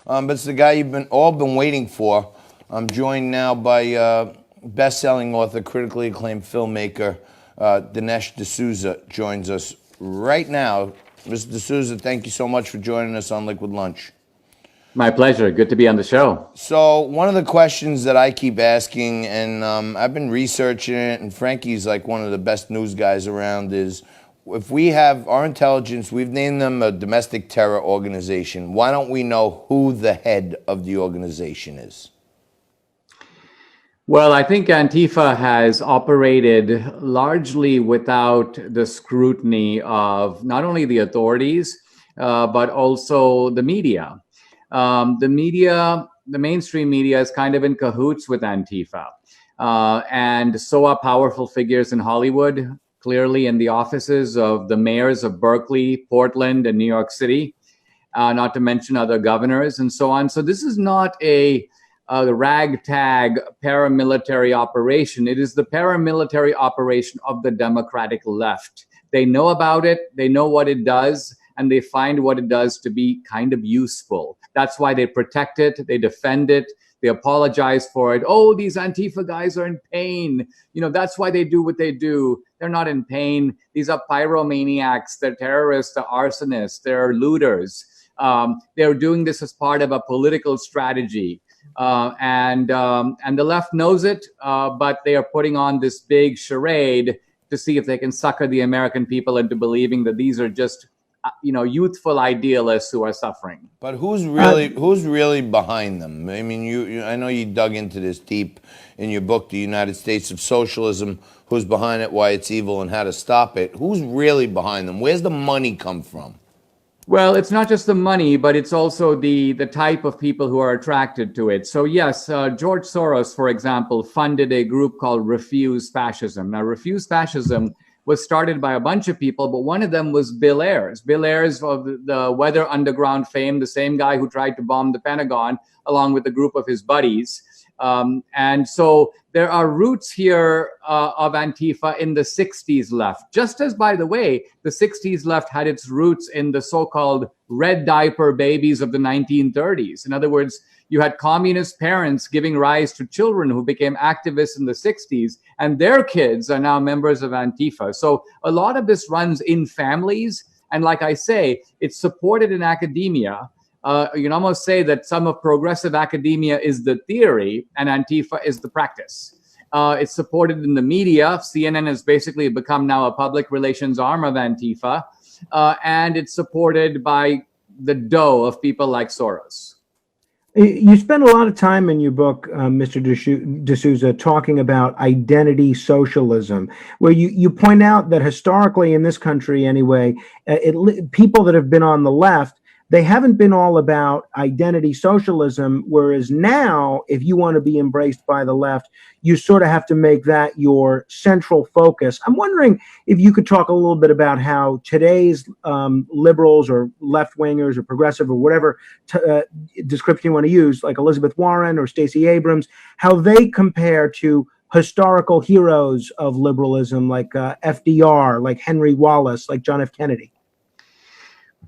But it's the guy you've been waiting for. I'm joined now by best-selling author, critically acclaimed filmmaker Dinesh DSouza joins us right now. Mr. DSouza, thank you so much for joining us on Liquid Lunch. My pleasure. Good to be on the show. So one of the questions that I keep asking, and I've been researching it, and Frankie's like one of the best news guys around, is if we have our intelligence, we've named them a domestic terror organization. Why don't we know who the head of the organization is? Well, I think Antifa has operated largely without the scrutiny of not only the authorities, but also the media. The mainstream media is kind of in cahoots with Antifa. And so are powerful figures in Hollywood, clearly in the offices of the mayors of Berkeley, Portland, and New York City, not to mention other governors and so on. So this is not a ragtag paramilitary operation. It is the paramilitary operation of the Democratic left. They know about it, they know what it does, and they find what it does to be kind of useful. That's why they protect it, they defend it, they apologize for it. Oh, these Antifa guys are in pain. You know, that's why they do what they do. They're not in pain. These are pyromaniacs, they're terrorists, they're arsonists, they're looters. They're doing this as part of a political strategy. And the left knows it, but they are putting on this big charade to see if they can sucker the American people into believing that these are just, youthful idealists who are suffering. But who's really behind them? I mean, I know you dug into this deep in your book, The United States of Socialism. Who's behind it, why it's evil, and how to stop it? Who's really behind them? Where's the money come from? Well, it's not just the money, but it's also the type of people who are attracted to it. So yes, George Soros, for example, funded a group called Refuse Fascism. Now, Refuse Fascism was started by a bunch of people, but one of them was Bill Ayers. Bill Ayers of the Weather Underground fame, the same guy who tried to bomb the Pentagon, along with a group of his buddies. And so there are roots here of Antifa in the 60s left. Just as, by the way, the 60s left had its roots in the so-called red diaper babies of the 1930s. In other words, you had communist parents giving rise to children who became activists in the 60s, and their kids are now members of Antifa. So a lot of this runs in families. And like I say, it's supported in academia. You can almost say that some of progressive academia is the theory and Antifa is the practice. It's supported in the media. CNN has basically become now a public relations arm of Antifa. And it's supported by the dough of people like Soros. You spend a lot of time in your book, Mr. DeSouza, talking about identity socialism, where you point out that historically in this country anyway, people that have been on the left, they haven't been all about identity socialism, whereas now, if you want to be embraced by the left, you sort of have to make that your central focus. I'm wondering if you could talk a little bit about how today's liberals or left-wingers or progressive or whatever description you want to use, like Elizabeth Warren or Stacey Abrams, how they compare to historical heroes of liberalism like FDR, like Henry Wallace, like John F. Kennedy.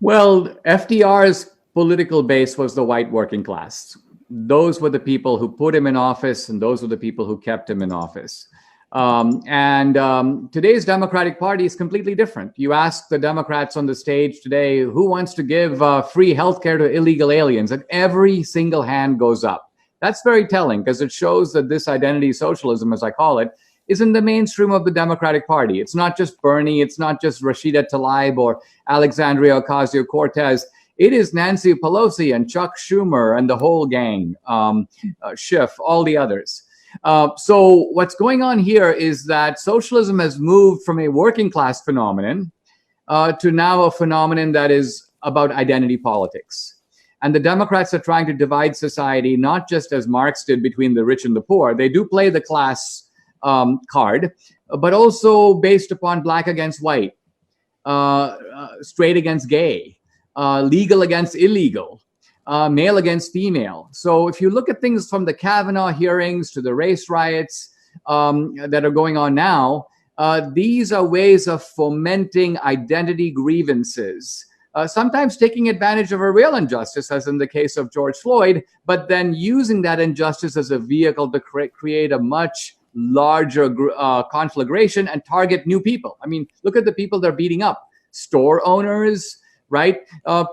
Well, FDR's political base was the white working class. Those were the people who put him in office, and those were the people who kept him in office. Today's Democratic Party is completely different. You ask the Democrats on the stage today, who wants to give free healthcare to illegal aliens? And every single hand goes up. That's very telling because it shows that this identity socialism, as I call it, is in the mainstream of the Democratic Party. It's not just Bernie, it's not just Rashida Tlaib or Alexandria Ocasio-Cortez. It is Nancy Pelosi and Chuck Schumer and the whole gang, Schiff, all the others. So what's going on here is that socialism has moved from a working class phenomenon to now a phenomenon that is about identity politics. And the Democrats are trying to divide society, not just as Marx did between the rich and the poor. They do play the class card, but also based upon black against white, straight against gay, legal against illegal, male against female. So if you look at things from the Kavanaugh hearings to the race riots that are going on now, these are ways of fomenting identity grievances sometimes taking advantage of a real injustice, as in the case of George Floyd, but then using that injustice as a vehicle to create a much larger conflagration and target new people. I mean, look at the people they're beating up. Store owners, right?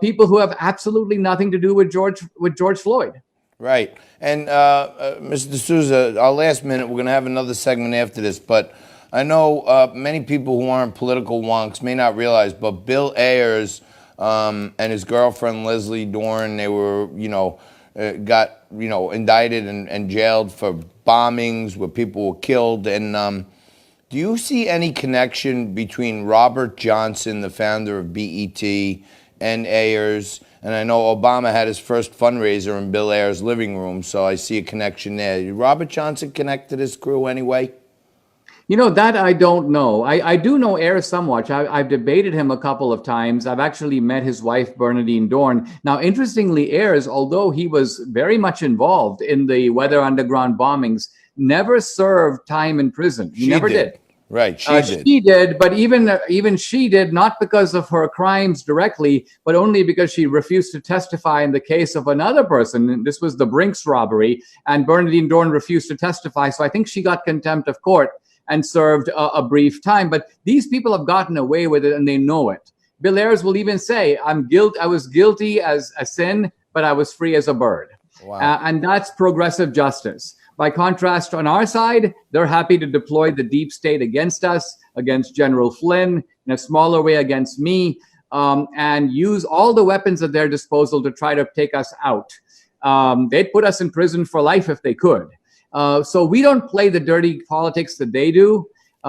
People who have absolutely nothing to do with George Floyd. Right. And Mr. D'Souza, our last minute, we're going to have another segment after this, but I know many people who aren't political wonks may not realize, but Bill Ayers and his girlfriend Leslie Dorn, they were, got, indicted and jailed for bombings where people were killed. And do you see any connection between Robert Johnson, the founder of BET, and Ayers? And I know Obama had his first fundraiser in Bill Ayers' living room, so I see a connection there. Did Robert Johnson connect to this crew anyway? That I don't know. I do know Ayers somewhat. I've debated him a couple of times. I've actually met his wife, Bernadine Dorn. Now, interestingly, Ayers, although he was very much involved in the Weather Underground bombings, never served time in prison. He never did. Right, she did. She did, but even she did, not because of her crimes directly, but only because she refused to testify in the case of another person. This was the Brinks robbery, and Bernadine Dorn refused to testify. So I think she got contempt of court and served a brief time. But these people have gotten away with it, and they know it. Bill Ayers will even say, I was guilty as a sin, but I was free as a bird. Wow. And that's progressive justice. By contrast, on our side, they're happy to deploy the deep state against us, against General Flynn, in a smaller way against me, and use all the weapons at their disposal to try to take us out. They'd put us in prison for life if they could. So we don't play the dirty politics that they do.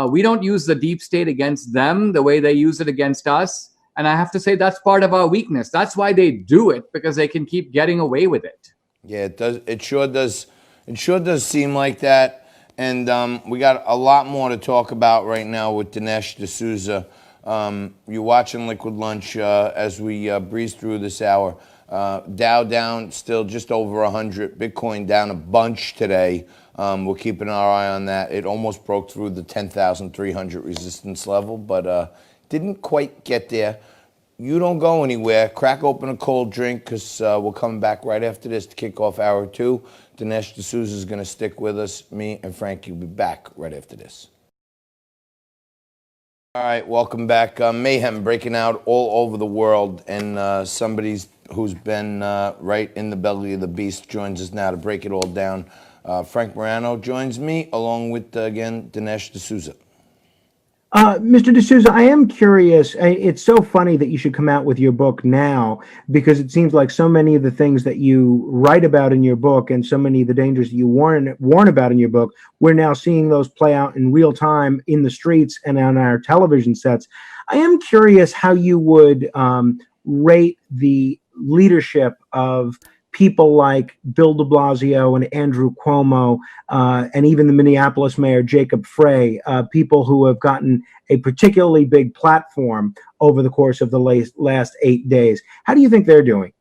We don't use the deep state against them the way they use it against us. And I have to say that's part of our weakness. That's why they do it, because they can keep getting away with it. Yeah, it does. It sure does. It sure does seem like that. And we got a lot more to talk about right now with Dinesh D'Souza. You're watching Liquid Lunch as we breeze through this hour. Dow down still just over 100. Bitcoin down a bunch today. We're keeping our eye on that. It almost broke through the 10,300 resistance level, but didn't quite get there. You don't go anywhere. Crack open a cold drink, because we're coming back right after this to kick off hour 2. Dinesh D'Souza is going to stick with us. Me and Frankie will be back right after this. All right, welcome back. Mayhem breaking out all over the world, and somebody who's been right in the belly of the beast joins us now to break it all down. Frank Morano joins me, along with, again, Dinesh D'Souza. Mr. D'Souza, I am curious. It's so funny that you should come out with your book now, because it seems like so many of the things that you write about in your book and so many of the dangers that you warn about in your book, we're now seeing those play out in real time in the streets and on our television sets. I am curious how you would rate the leadership of people like Bill de Blasio and Andrew Cuomo, and even the Minneapolis mayor, Jacob Frey, people who have gotten a particularly big platform over the course of the last 8 days. How do you think they're doing?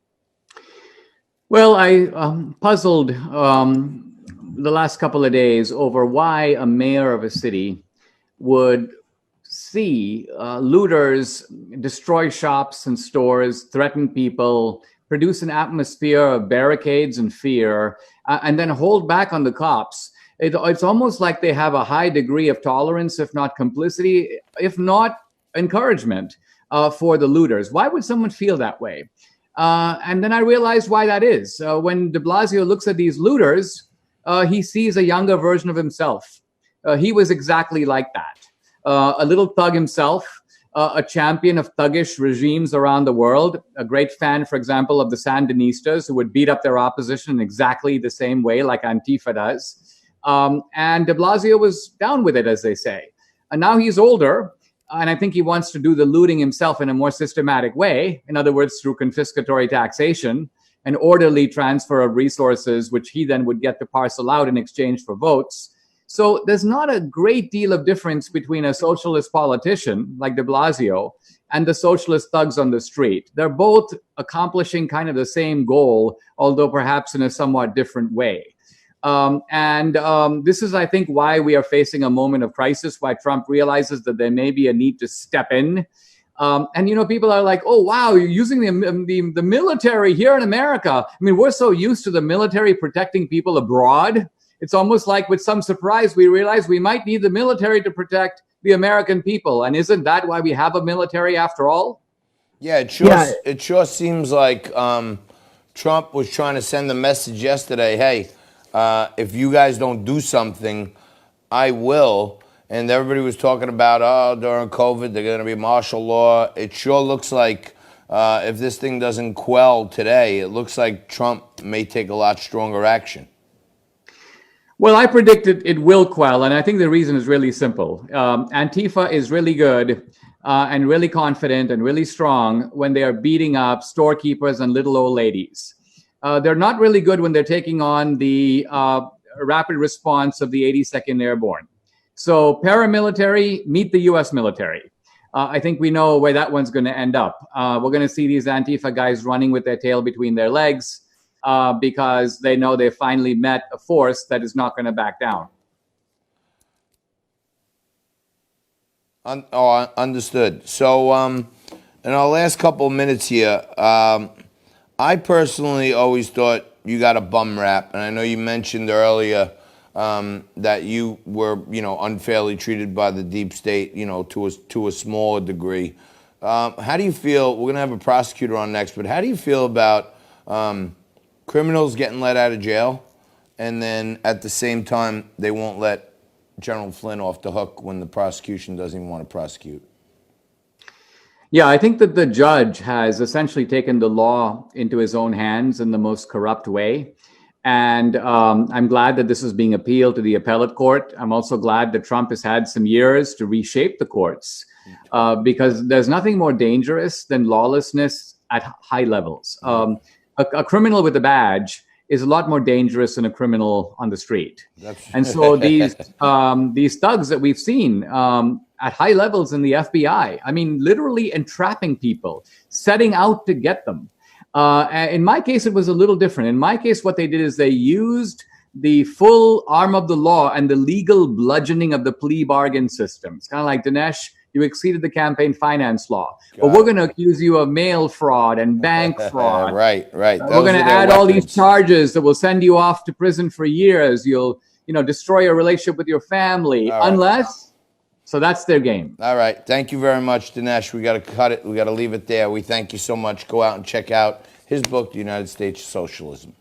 Well, I puzzled the last couple of days over why a mayor of a city would see looters destroy shops and stores, threaten people, produce an atmosphere of barricades and fear, and then hold back on the cops. It's almost like they have a high degree of tolerance, if not complicity, if not encouragement for the looters. Why would someone feel that way? And then I realized why that is. When de Blasio looks at these looters, he sees a younger version of himself. He was exactly like that. A little thug himself, a champion of thuggish regimes around the world, a great fan, for example, of the Sandinistas, who would beat up their opposition in exactly the same way like Antifa does. And de Blasio was down with it, as they say. And now he's older, and I think he wants to do the looting himself in a more systematic way, in other words, through confiscatory taxation, an orderly transfer of resources, which he then would get to parcel out in exchange for votes. So there's not a great deal of difference between a socialist politician like de Blasio and the socialist thugs on the street. They're both accomplishing kind of the same goal, although perhaps in a somewhat different way. This is, I think, why we are facing a moment of crisis, why Trump realizes that there may be a need to step in And people are like, "Oh wow, you're using the military here in America." I mean, we're so used to the military protecting people abroad. It's almost like with some surprise we realize we might need the military to protect the American people. And isn't that why we have a military after all? Yeah, Yeah. it sure seems like Trump was trying to send the message yesterday. Hey, if you guys don't do something, I will. And everybody was talking about, oh, during COVID, they're going to be martial law. It sure looks like if this thing doesn't quell today, it looks like Trump may take a lot stronger action. Well, I predicted it will quell, and I think the reason is really simple. Antifa is really good and really confident and really strong when they are beating up storekeepers and little old ladies. They're not really good when they're taking on the rapid response of the 82nd Airborne. So paramilitary, meet the U.S. military. I think we know where that one's going to end up. We're going to see these Antifa guys running with their tail between their legs because they know they finally met a force that is not going to back down. Understood. So in our last couple of minutes here, I personally always thought you got a bum rap, and I know you mentioned earlier that you were, unfairly treated by the deep state, to a smaller degree. How do you feel? We're gonna have a prosecutor on next, but how do you feel about criminals getting let out of jail, and then at the same time they won't let General Flynn off the hook when the prosecution doesn't even want to prosecute? Yeah, I think that the judge has essentially taken the law into his own hands in the most corrupt way. And I'm glad that this is being appealed to the appellate court. I'm also glad that Trump has had some years to reshape the courts because there's nothing more dangerous than lawlessness at high levels. A criminal with a badge is a lot more dangerous than a criminal on the street. And so these thugs that we've seen at high levels in the FBI, I mean, literally entrapping people, setting out to get them. In my case, it was a little different. In my case, what they did is they used the full arm of the law and the legal bludgeoning of the plea bargain system. It's kind of like, Dinesh, you exceeded the campaign finance law. But we're going to accuse you of mail fraud and bank fraud. Right. We're going to add all these charges that will send you off to prison for years. You'll, destroy your relationship with your family, unless... So that's their game. All right. Thank you very much, Dinesh. We got to cut it. We got to leave it there. We thank you so much. Go out and check out his book, The United States of Socialism.